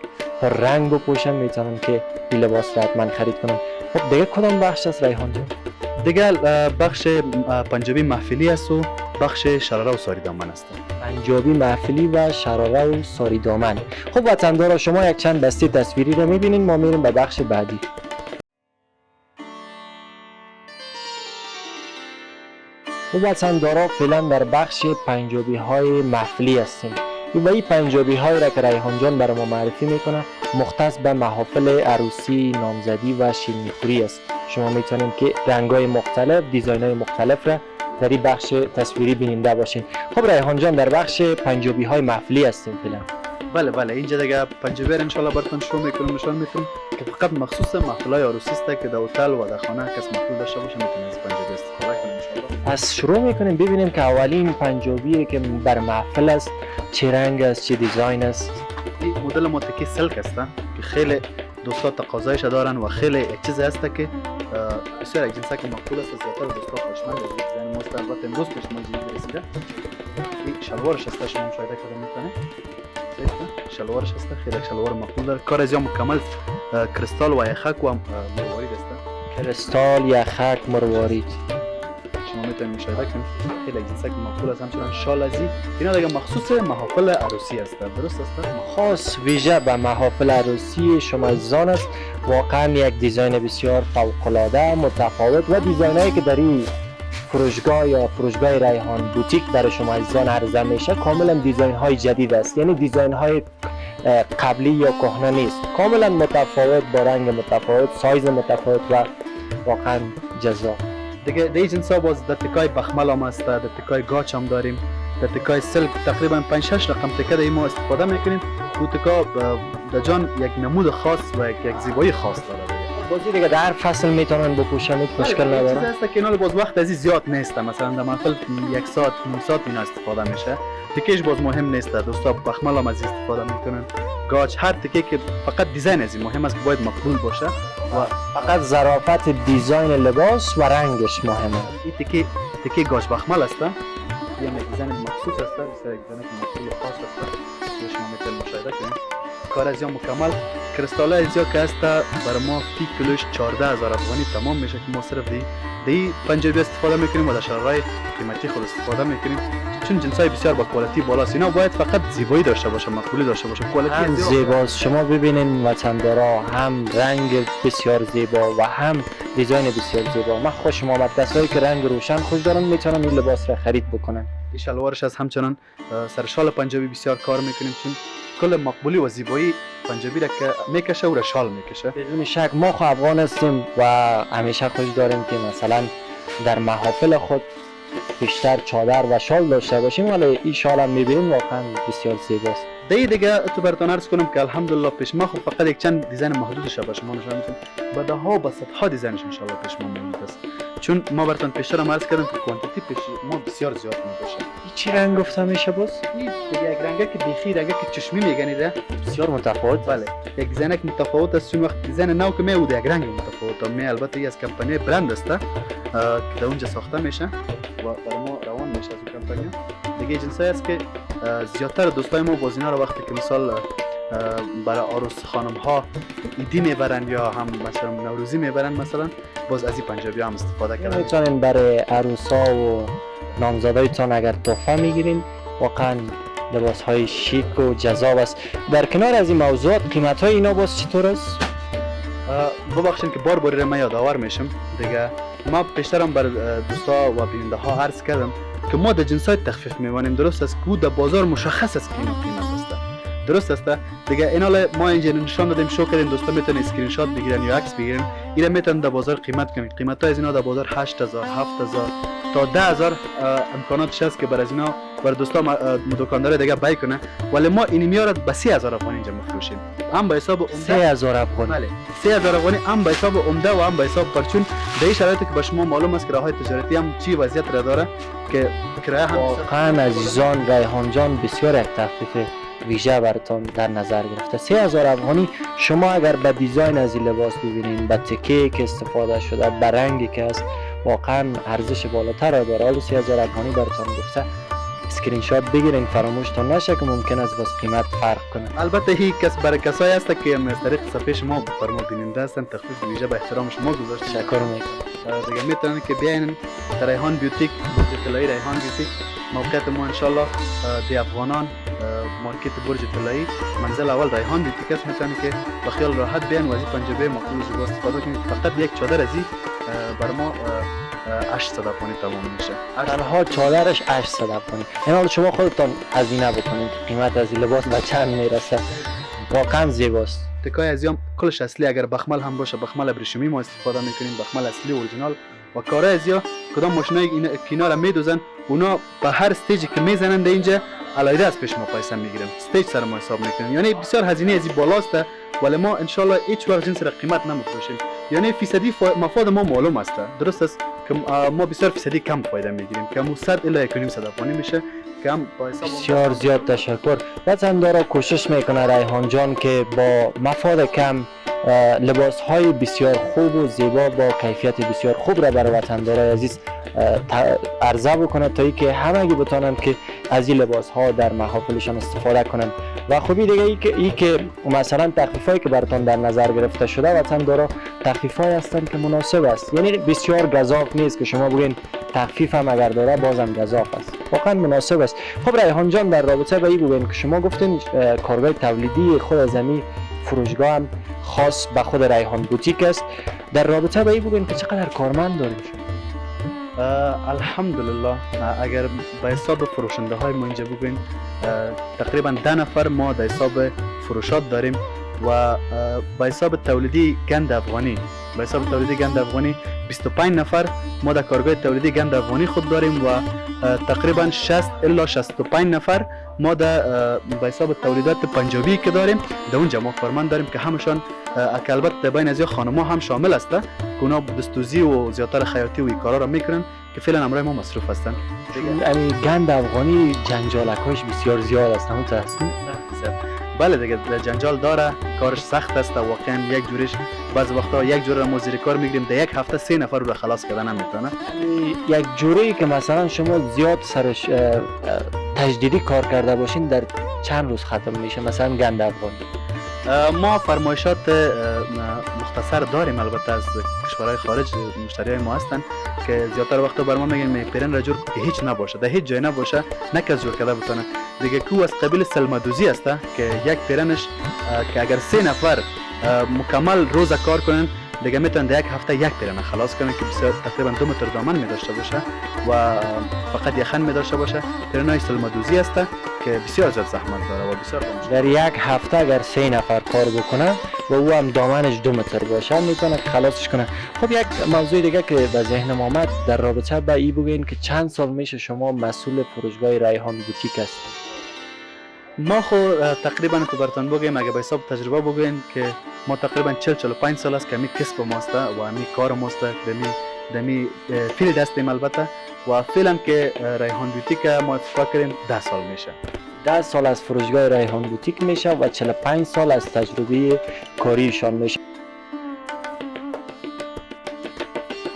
تا رنگ بپوشن میتونن که این لباس را حتما خرید کنن. خب دیگه کدام بخش است ریحان جان؟ دیگه بخش پنجابی محفلی است و بخش شراره و ساری دامن است. پنجابی محفلی و شراره و ساری دامن. خب وطندارا شما یک چند دسته تصویری رو میبینین. ما میریم به بخش بعدی. خب وطندارا فعلا در بخش پنجابی های محفلی هستیم. و این پنجابی های را که ریحان جان برای ما معرفی میکنه مختص به محافل عروسی، نامزدی و شیرینیخوری است. شما میتونید که رنگ های مختلف، دیزاین های مختلف را در این بخش تصویری بیننده باشین. خب ریحان جان در بخش پنجابی های محفلی هستیم فعلا. بله اینجا دیگه پنجابی ان شاء الله براتون شروع میکنم نشان میتونم که فقط مخصوص محفلای عروسی است که در هتل و در خانه کس محفل داشته باشه میتونه از پنجابی استفاده کنه ان شاء الله. پس شروع میکنیم ببینیم که اولین پنجابی که بر محفل است چه رنگ است، چه دیزاین است. این مدل متکی سلک است که خیلی دوستا تقاضایش دارن و خیلی یک چیز است که بسیار یک جنسه که مقبول است. زیادتر دوستا خوشمند است. دیزاین ماست البته امروز به شما جدید رسیده. این شلوارش است شما مشاهده کنید میتونه. شلوارش است خیلی شلوار مقبول داره. کار از مکمل کریستال و یخک و مروارید است. کریستال، یخک، مروارید. شما میتونید مشاهده کنید خیلی جنسه که مقبول است. همچنین شال ازی اینا دیگه مخصوص محافل عروسی است. درست است؟ خاص ویژه به محافل عروسی شما عزیزان است. واقعا یک دیزاین بسیار فوق العاده متفاوت و دیزاینایی که در این فروشگاه یا فروشگاه ریحان بوتیک برای شما عزیزان عرضه میشه کاملا دیزاین های جدید است. یعنی دیزاین های قبلی یا کهنه نیست، کاملا متفاوت با رنگ متفاوت، سایز متفاوت و واقعا جذاب. دیگه در این جنس ها باز در تکای بخمل هم است، در تکای گاچ هم داریم، در تکای سلک تقریبا 5-6 رقم تکه ما استفاده میکنیم کوتکا در جان یک نمود خاص و یک زیبایی خاص داره. بازی دیگه در هر فصل میتونن بپوشن، هیچ مشکل نداره. چیزی هست که اینا باز وقت ازی زیاد نیست، مثلا در محفل یک ساعت نیم ساعت اینا استفاده میشه. تکیش باز مهم نیست، دوستا بخمل هم از استفاده میکنن. گاچ هر تکی که فقط دیزاین ازی مهم است که باید مقبول باشه و فقط ظرافت دیزاین لباس و رنگش مهمه. این تکی گاچ بخمل است، یا دیزاین مخصوص است، مثلا یک دیزاین مخصوص خاص است که شما میتونید مشاهده کنید. کار از مکمل کریستال از که است برای ما فی کیلوش 14000 افغانی تمام میشه که ما صرف دی پنجابی استفاده میکنیم و در شرای قیمتی خود استفاده میکنیم، چون جنسای بسیار با کوالیتی بالاست. اینا باید فقط زیبایی داشته باشه، مقبولی داشته باشه، کوالیتی هم زیباست. شما ببینین وطندارا هم رنگ بسیار زیبا و هم دیزاین بسیار زیبا. من خوشم آمد. کسایی که رنگ روشن خوش دارن میتونن این لباس را خرید بکنن. این شلوارش از همچنان سر شال پنجابی بسیار کار میکنیم، چون کل مقبولی و زیبایی پنجابی را که میکشه و را شال میکشه. بدون شک ما خو افغان هستیم و همیشه خوش داریم که مثلا در محافل خود بیشتر چادر و شال داشته باشیم، ولی این شال هم میبینیم واقعا بسیار زیباست. دیگه تو براتون عرض کنم که الحمدلله پیش ما خب فقط یک چند دیزاین محدودش به شما نشون میدم، بعدها و صدها دیزاینش ان شاء الله پیش ما موجود است، چون ما براتون پیشتر هم عرض کردم که کوانتیتی پیش ما بسیار زیاد میشه. این چی رنگ گفته میشه باز؟ این دیگه یک رنگه که بیخی رنگه که چشمی میگنیده بسیار متفاوت. بله یک دیزاین که متفاوت است، چون وقت دیزاین نو که میوده یک رنگ متفاوت می البته از کمپانی برند است که در اونجا ساخته میشه و برای ما روان میشه از اون کمپانی. دیگه جنسایی است که زیادتر دوستای ما باز اینا رو وقتی که مثال برای عروس خانم ها ایدی میبرن یا هم مثلا نوروزی میبرن، مثلا باز از این پنجابی هم استفاده کردن. میتونین برای عروسا و نامزدایتان اگر تحفه میگیرین، واقعا لباس های شیک و جذاب است. در کنار از این موضوعات قیمت های اینا باز چطور است؟ ببخشید که بار باری من یادآور میشم دیگه. ما پیشترم بر دوستا و بیننده ها عرض کردم که ما در جنسای تخفیف میوانیم. درست است که در بازار مشخص است که این قیمت است، درست است دیگه. اینا ما اینجا نشان دادیم، شو کردیم، دوستا میتونن اسکرین شات بگیرن یا عکس بگیرن، اینا میتونن در بازار قیمت کنن. قیمت های از اینا در بازار 8000 7000 تا 10000 امکاناتش هست که بر از اینا بر دوستا دکاندار دیگه بای کنه، ولی ما این میارد به 3000 افغانی اینجا میفروشیم، هم به حساب عمده. 3000 افغانی؟ بله 3000 افغانی، هم به حساب عمده و هم به حساب پرچون. در این شرایطی که به شما معلوم است که راههای تجارتی هم چی وضعیت را داره که کرایه هم واقعا عزیزان ریحان جان بسیار یک تخفیف ویژه براتون در نظر گرفته. 3000 افغانی شما اگر به دیزاین از این لباس ببینین، به تکه که استفاده شده، به رنگی که است، واقعا ارزش بالاتر را داره. حالا 3000 افغانی براتون گفته، اسکرین شات بگیرین فراموشتون نشه که ممکن است باز قیمت فرق کنه. البته هیچ کس برای کسایی است که از طریق صفحه شما بر ما بیننده هستن تخفیف ویژه به احترام شما گذاشته. تشکر میکنم. دیگه میتونن که بیاین در ریحان بیوتیک، برج طلایی ریحان بیوتیک. موقعیت ما ان شاء الله دی افغانان مارکت برج طلایی منزل اول ریحان بیوتیک است. میتونن که با خیال راحت بیان و از پنجابی مقبول زیبا استفاده کنید. فقط یک چادر ازی بر ما 800 افغانی تمام میشه. تنها چادرش 800 افغانی. این حال شما خودتان هزینه بکنید قیمت از این لباس به چند میرسه. واقعا زیباست. تکای ازیام کلش اصلی، اگر بخمل هم باشه بخمل ابریشمی ما استفاده میکنیم، بخمل اصلی اورجینال. و کارای ازیا کدام ماشینای اینا کنار میدوزن، اونا به هر استیجی که میزنن اینجا علایده از پیش ما پیسه میگیریم، استیج سر ما حساب میکنیم. یعنی بسیار هزینه ازی بالاست، ولی ما ان شاء الله هیچ وقت جنس را قیمت نمیفروشیم. یعنی فیصدی مفاد ما معلوم است. درست است که ما بسیار فیصدی کم فایده میگیریم که مو 100 الی 1.5 افغانی میشه. کم بسیار زیاد تشکر. وطندارا کوشش میکنه ریحان جان که با مفاد کم لباس های بسیار خوب و زیبا با کیفیت بسیار خوب را برای وطندارای عزیز عرضه بکنه تا اینکه همگی بتونن که از این لباس ها در محافلشان استفاده کنن. و خوبی دیگه ای که مثلا تخفیف هایی که براتون در نظر گرفته شده وطندارا تخفیف هایی هستند که مناسب است. یعنی بسیار گزاف نیست که شما بگین تخفیف هم اگر داره بازم گزاف است، واقعا مناسب است. خب ریحان جان در رابطه با این بگین که شما گفتین کارگاه تولیدی خود از زمین فروشگاه هم خاص به خود ریحان بوتیک است، در رابطه با این بگین که چقدر کارمند داریم؟ الحمدلله اگر به حساب فروشنده های ما اینجا بگوین تقریبا 10 نفر ما در حساب فروشات داریم و به حساب تولیدی گند افغانی 25 نفر ما در کارگاه تولیدی گند افغانی خود داریم و تقریبا 60 الی 65 نفر ما در به حساب تولیدات پنجابی که داریم در اونجا ما کارمند داریم که همشان که البته بین از خانم‌ها هم شامل است که اونا دستوزی و زیادتر خیاطی و این کارا را میکنن که فعلا امروز ما مصروف هستن. یعنی گند افغانی جنجالکاش بسیار زیاد است، همون هست. بله دیگه جنجال داره، کارش سخت است و واقعا یک جورش بعض وقتا یک جور ما زیر کار میگیریم در یک هفته 3 نفر رو خلاص کردن نمیتونه. یک جوری که مثلا شما زیاد سرش تجدیدی کار کرده باشین در چند روز ختم میشه مثلا گند افغانی؟ ما فرمایشات مختصر داریم البته از کشورهای خارج مشتریای ما هستن که زیادتر وقتا بر ما میگن پیرن را جور که هیچ نباشه، در هیچ جای نباشه، نه کس جور کرده بتونه. دیگه کو از قبیل سلمدوزی است که یک پیرنش که اگر 3 نفر مکمل روز کار کنن دیگه میتونن در یک هفته یک پیرن خلاص کنن که بسیار تقریبا 2 متر دامن می داشته باشه و فقط یخن می داشته باشه. پیرنای سلمدوزی است که بسیار زیاد زحمت داره و بسیار در یک هفته اگر 3 نفر کار بکنه و او هم دامنش 2 متر باشه میتونه خلاصش کنه. خب یک موضوع دیگه که به ذهنم آمد در رابطه با این بگین که چند سال میشه شما مسئول فروشگاه ریحان بوتیک هستید؟ ما خو تقریبا تو براتون بگیم اگه به حساب تجربه بگیم که ما تقریبا 40-45 سال است که می کسب ماست و می کار ماست دمی فیلد هستیم البته و فعلا که ریحان بوتیک ما اتفاق کردیم 10 سال میشه. 10 سال از فروشگاه ریحان بوتیک میشه و 45 سال از تجربه کاریشان میشه.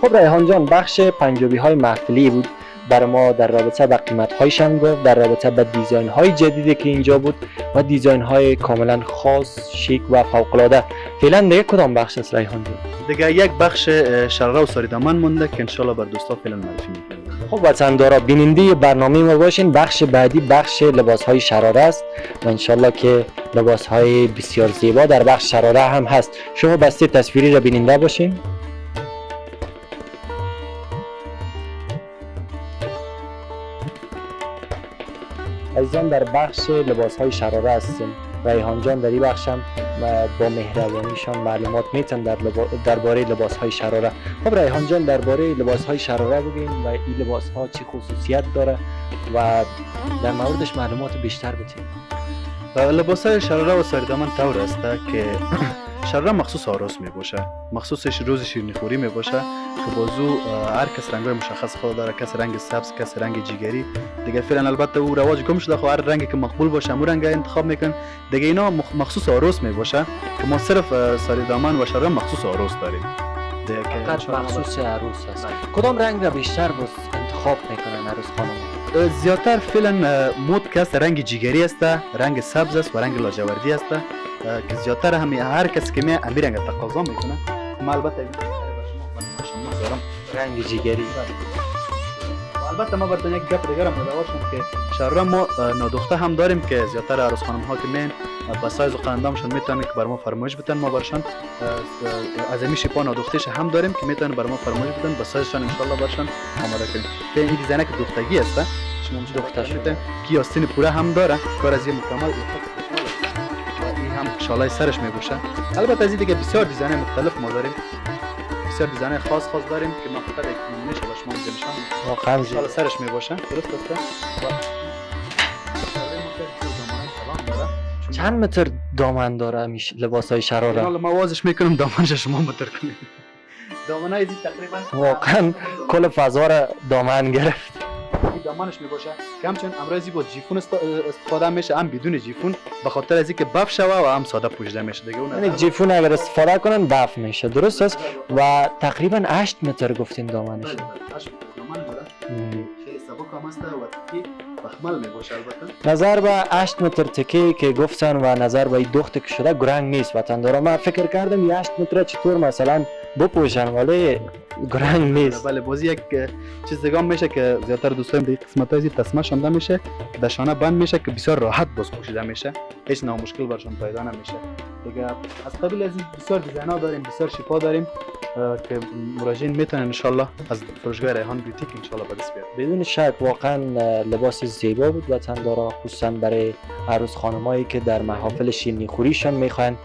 خب ریحان جان، بخش پنجابی های محفلی بود برای ما در رابطه با قیمت هایشان گفت، در رابطه با دیزاین های جدیدی که اینجا بود و دیزاین های کاملا خاص، شیک و فوق العاده. فعلا دیگه کدام بخش است ریحان جان؟ دیگه یک بخش شراره و ساری دامن مونده که انشالله بر دوستا فعلا معرفی میکنیم. خب وطندارا بیننده برنامه ما باشین. بخش بعدی بخش لباس های شراره است و انشالله که لباس های بسیار زیبا در بخش شراره هم هست. شما بسته تصویری را بیننده باشین. عزیزان، در بخش لباس های شراره هستیم. ریحان جان در این بخش هم با مهربانیشان معلومات میتن درباره لباس های شراره. خب ریحان جان، درباره لباس های شراره بگین و این لباس ها چی خصوصیت داره و در موردش معلومات بیشتر بتین. لباس های شراره و ساری دامن طور است که شراره مخصوص آراس می باشه، مخصوصش روز شیرینی خوری می باشه که بازو هر کس رنگای مشخص خود داره، کس رنگ سبز، کس رنگ جیگری. دیگه فعلا البته او رواج گم شده، خو هر رنگی که مقبول باشه اون رنگ انتخاب میکن. دیگه اینا مخصوص آراس می باشه که ما صرف ساری دامن و شراره مخصوص آراس داریم. دیگه فقط مخصوص عروس است. کدام رنگ را بیشتر انتخاب میکنن عروس خانم؟ زیادتر فعلا مود کس رنگ جیگری است، رنگ سبز است و رنگ لاجوردی است که زیادتر هر کس که می امی رنگ تقاضا میکنه. ما البته رنگ جیگری. البته ما براتون یک گپ دیگه هم مداواشم که شراره ما نادخته هم داریم که زیادتر عروس خانم ها که مین با سایز و قندامشون میتونن که بر ما فرمایش بدن. ما برشان از امی شیپا نادختهش هم داریم که میتونن بر ما فرمایش بدن با سایزشون ان شاء الله برشان آماده کنیم. این دیزاین که دختگی است، شما دختر شده کی آستین پوره هم داره، کار از این مکمل این هم شالای سرش میبوشه. البته از دیگه بسیار دیزاین مختلف ما داریم، بسیار دیزاین خاص داریم که ما فقط یک نمونه شو شما می‌بینید واقعا شال سرش میباشه. درست است. چند متر دامن داره میشه لباسای شراره؟ حالا ما وازش میکنم دامنش شما متر کنید. دامنای این تقریبا واقعا کل فضا را دامن گرفت. این دامنش میباشه که همچنین امروزی با جیفون استفاده میشه، هم بدون جیفون به خاطر از اینکه بف شوه و هم ساده پوشیده میشه دیگه. یعنی جیفون اگر استفاده کنن بف میشه. درست است. و تقریبا 8 متر گفتین دامنش. 8 متر دامن داره. خیلی سبک هم است و تکی بخمل میباشه. البته نظر به 8 متر تکی که گفتن و نظر به این دخت که شده گرنگ نیست وطندارا. من فکر کردم 8 متر چطور مثلا بپوشن ولی گرنگ نیست. بله بازی یک چیز دیگه میشه که زیادتر دوستایم در قسمت های تسمه شونده میشه، در شانه بند میشه که بسیار راحت باز پوشیده میشه، هیچ نامشکل برشون پیدا نمیشه دیگه. از قبیل از این بسیار دیزاینا داریم، بسیار شیپا داریم که مراجعین میتونن ان شاء الله از فروشگاه ریحان بیوتیک ان شاء الله به دست بیارن. بدون شک واقعا لباس زیبا بود وطندارا، خصوصا برای عروس خانمایی که در محافل شیرینی خوریشان میخوان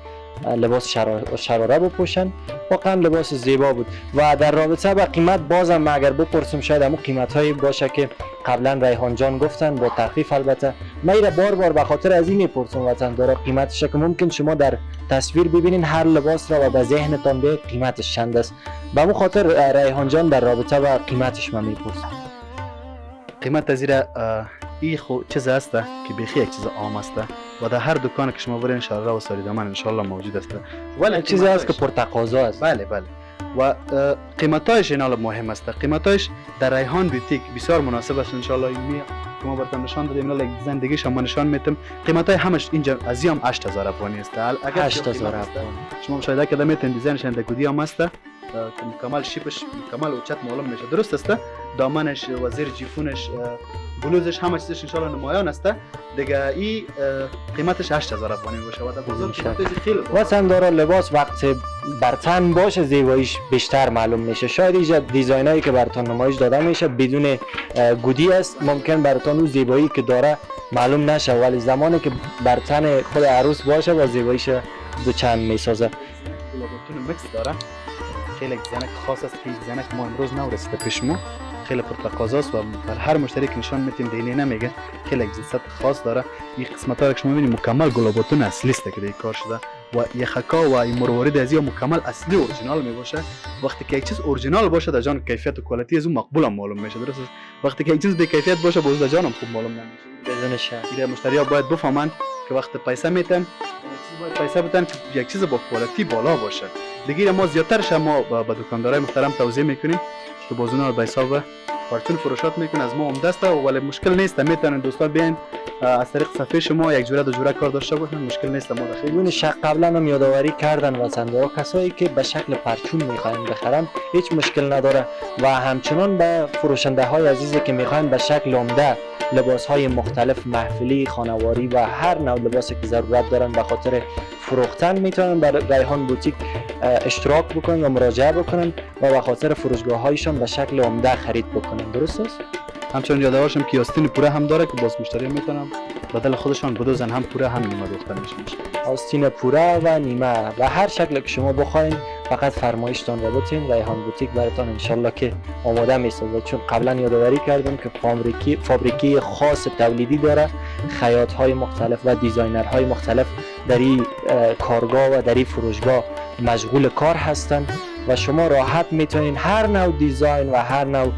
لباس شراره بپوشن واقعا لباس زیبا بود. و در رابطه با قیمت بازم من اگر بپرسم شاید همون قیمت هایی باشه که قبلا ریحان جان گفتن، با تخفیف البته. من ایره بار بار به خاطر از این میپرسم وطندارا قیمتش که ممکن شما در تصویر ببینین هر لباس را و به ذهنتان بیاد قیمتش چند است. به همون خاطر ریحان جان در رابطه با قیمتش من میپرسم. قیمت از این خو چیز است که بیخی یک چیز عام است و در هر دکان که شما برین شارع و ساریدمان ان شاء الله موجود است. ولی چیزی است که پرتقاضا است. بله بله. و قیمتایش این مهم است. قیمتایش در ریحان بیوتیک بسیار مناسب است ان شاء الله. این که ما براتون نشان دادیم، اینا یک دیزاین دیگه شما نشان میتم. قیمتای همش اینجا از هم 8000 افغانی است. اگر 8000 افغانی شما مشاهده کده میتین دیزاینش اند گودی هم است که مکمل شیپش مکمل و چت معلوم میشه. درست است. دامنش و زیر جیفونش بلوزش همه چیزش ان شاء الله نمایان است. دیگه این قیمتش 8000 افغانی باشه و در بازار قیمتش خیلی وطندارا لباس وقتی بر تن باشه زیباییش بیشتر معلوم میشه. شاید اینجا دیزاینایی که براتون نمایش داده میشه بدون گودی است، ممکن براتون اون زیبایی که داره معلوم نشه، ولی زمانی که بر تن خود عروس باشه با زیباییش دو چند میسازه. لاباتون مکس داره. خیلی دیزاین خاص است که دیزاین که ما امروز نورسیده پیش ما. خیلی پرتقاضاست و بر هر مشتری که نشان میتیم دینی نمیگه. خیلی جنسیت خاص داره. این قسمت‌ها که شما می‌بینید مکمل گلاباتون اصلی است که دیگه کار شده و یخکا و این مروارید از این مکمل اصلی اورجینال میباشه. وقتی که یک چیز اورجینال باشه در جان کیفیت و کوالیتی از اون مقبول هم معلوم میشه. درست است. وقتی که یک چیز به کیفیت باشه باز در جان هم خوب معلوم نمیشه. بدون شک این مشتری‌ها باید بفهمن که وقتی پیسه میتن باید پیسه بدن که یک چیز با کوالیتی بالا باشه. دیگه ما زیادترش ما با دکاندارای محترم توضیح میکنیم که بازونا به حساب پارچون فروشات میکنه از ما عمده است ولی مشکل نیست. میتونن دوستان بیاین از طریق صفحه شما یک جوره دو جوره کار داشته باشن، مشکل نیست. ما بدون شک قبلا هم یادآوری کردن وطندارا کسایی که به شکل پرچون میخواین بخرن هیچ مشکل نداره و همچنان به فروشنده های عزیزی که میخواین به شکل عمده لباس های مختلف محفلی، خانواری و هر نوع لباسی که ضرورت دارن به خاطر فروختن میتونن در ریحان بوتیک اشتراک بکنن و مراجعه بکنن و به خاطر فروشگاه هایشان به شکل عمده خرید بکنن. درست است؟ همچنین یادآورشم که آستین پوره هم داره که باز مشتری میتونن بدل خودشان بدوزن، هم پوره هم نیمه دوخته میشه. آستین پوره و نیمه و هر شکل که شما بخواین فقط فرمایشتان رو بتین ریحان بوتیک براتون انشالله که آماده میسازه. چون قبلا یادآوری کردم که فابریکی خاص تولیدی داره، خیاط های مختلف و دیزاینر های مختلف در این کارگاه و در این فروشگاه مشغول کار هستن و شما راحت میتونین هر نوع دیزاین و هر نوع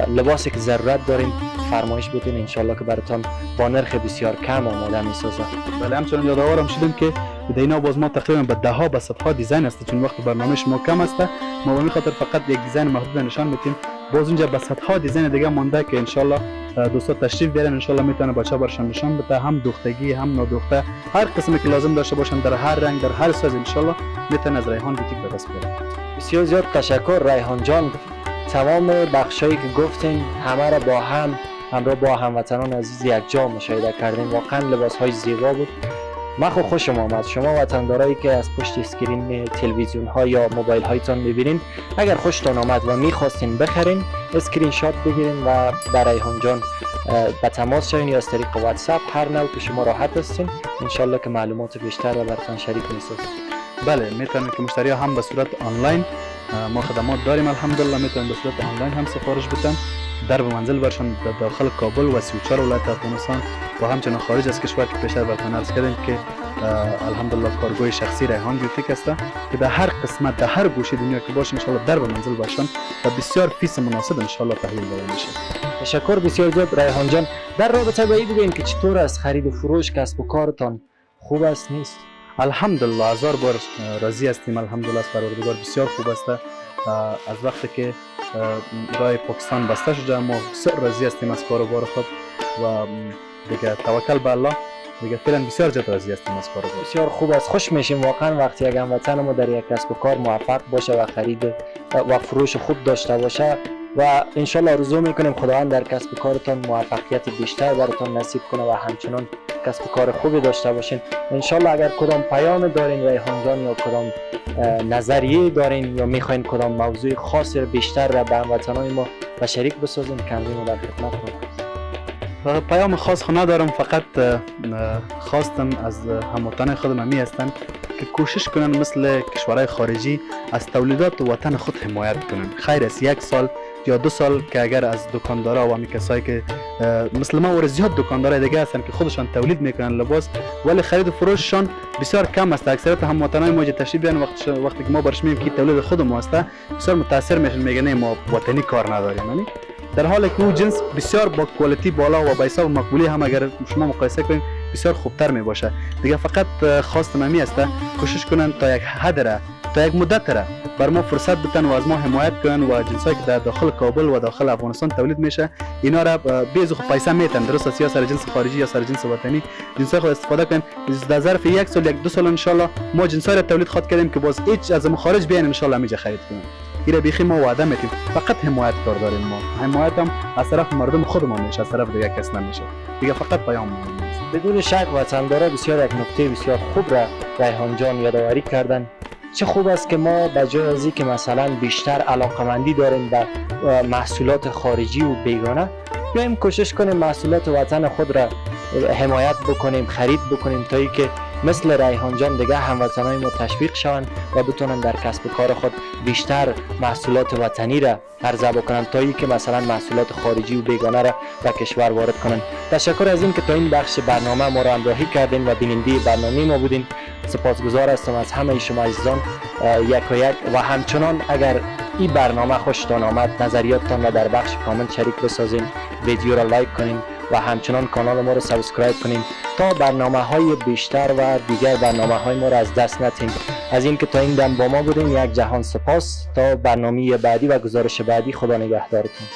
لباسی که ضرورت دارین فرمایش بدین انشالله که براتون با نرخ بسیار کم آماده میسازه. بله همچنین یادآورم شدیم که دینا باز ما تقریبا به ده ها به صدها دیزاین است. چون وقت برنامه ما کم است ما به این خاطر فقط یک دیزاین محدود نشان میدیم. باز اونجا به صدها دیزاین دیگه مونده که انشالله دوستا تشریف بیارن انشالله میتونه بچه‌ها برشان نشان بده، هم دوختگی هم نادوخته هر قسمی که لازم داشته باشن در هر رنگ در هر سایز انشالله میتونه از ریحان بوتیک به دست بیارن. بسیار زیاد تشکر ریحان جان. تمام بخشایی که گفتین همه را با هم همراه با هموطنان عزیز یک جا مشاهده کردیم. واقعا لباس‌های زیبا بود. من خوشم آمد. شما وطندارایی که از پشت اسکرین تلویزیون ها یا موبایل هایتان میبینین اگر خوشتان آمد و میخواستین بخرین اسکرین شات بگیرین و در ریحان جان به تماس شوین یا از طریق واتساپ هر نوع که شما راحت هستین انشالله که معلومات بیشتر را براتون شریک میسازیم. بله میتونن که مشتری ها هم به صورت آنلاین ما خدمات داریم الحمدلله میتونن به صورت آنلاین هم سفارش بدن در به منزل برشان در داخل کابل و 34 ولایت افغانستان و همچنین خارج از کشور که پیشتر براتون عرض کردیم که الحمدلله کارگاه شخصی ریحان بوتیک است که در هر قسمت در هر گوشه دنیا که باشه ان شاء الله در به منزل برشان و بسیار فیس مناسب ان شاء الله تحویل داده میشه. تشکر بسیار زیاد ریحان جان. در رابطه با این بگوین که چطور از خرید و فروش کسب و کارتان خوب است نیست؟ الحمدلله هزار بار راضی هستیم. الحمدلله از پروردگار بسیار خوب است. از وقتی که راه پاکستان بسته شده ما بسیار راضی هستیم از کاروبار خود و دیگه توکل به الله دیگه فعلا بسیار زیاد راضی هستیم از کاروبار. بسیار خوب است. خوش میشیم واقعا وقتی یک هموطن ما در یک کسب و کار موفق باشه و خرید و فروش خوب داشته باشه و انشالله آرزو میکنیم خداوند در کسب و کارتان موفقیت بیشتر براتون نصیب کنه و همچنان کسب و کار خوبی داشته باشین. انشالله اگر کدام پیام دارین ریحان جان یا کدام نظریه دارین یا میخواین کدام موضوع خاصی رو بیشتر را به هموطنان ما به شریک بسازین کمرین و در خدمتتون. پیام خاص ندارم، فقط خواستم از هموطنان خودم همی هستن که کوشش کنن مثل کشورهای خارجی از تولیدات وطن خود حمایت کنن. خیر است 1 سال یا 2 سال که اگر از دکاندارا و همی کسایی که مثل ما و زیاد دکاندارای دیگه هستن که خودشان تولید میکنن لباس، ولی خرید و فروششان بسیار کم است. اکثریت هموطنای ما تشریف بیان وقتی که ما برش میگیم که تولید خود ما است، بسیار متاثر میشن، میگن ما وطنی کار نداریم. یعنی در حالی که او جنس بسیار با کوالیتی بالا و با حساب مقبولی هم اگر شما مقایسه کنید بسیار خوبتر می باشه. دیگه فقط خواست ممی است کوشش کنن تا یک حد را، تا یک مدت را بر ما فرصت بدن و از ما حمایت کنن و جنسایی که در داخل کابل و داخل افغانستان تولید میشه اینا را بیزو خب پیسه میتن، درست است، یا سر جنس خارجی یا سر جنس وطنی جنسای خود استفاده کنن. در ظرف 1 سال 1-2 سال ان شاء الله ما جنسای را تولید خود کردیم که باز هیچ از ما خارج بیان ان شاء الله میجه خرید کنن. اینا بیخی ما وعده میتیم، فقط حمایت کار داریم ما. حمایت هم از طرف مردم خودمون میشه، از طرف دیگه کس نمیشه. دیگه فقط پیام میدیم. بدون شک وطندارا بسیار یک نکته بسیار خوب را ریحان جان یادآوری کردن. چه خوب است که ما به جای از اینکه مثلا بیشتر علاقمندی داریم به محصولات خارجی و بیگانه، بیایم کوشش کنیم محصولات وطن خود را حمایت بکنیم، خرید بکنیم تا اینکه مثل ریحان جان دیگه هموطنای ما تشویق شوند و بتونن در کسب و کار خود بیشتر محصولات وطنی را عرضه بکنن تا اینکه مثلا محصولات خارجی و بیگانه را به کشور وارد کنن. تشکر از این که تا این بخش برنامه ما را همراهی کردین و بیننده برنامه ما بودین. سپاسگزار هستم از همه شما عزیزان یک و یک، و همچنان اگر این برنامه خوشتان آمد نظریاتتان را در بخش کامنت شریک بسازین، ویدیو را لایک کنین و همچنان کانال ما را سابسکرایب کنین تا برنامه های بیشتر و دیگر برنامه های ما را از دست ندین. از اینکه تا این دم با ما بودین یک جهان سپاس. تا برنامه بعدی و گزارش بعدی، خدا نگهدارتون.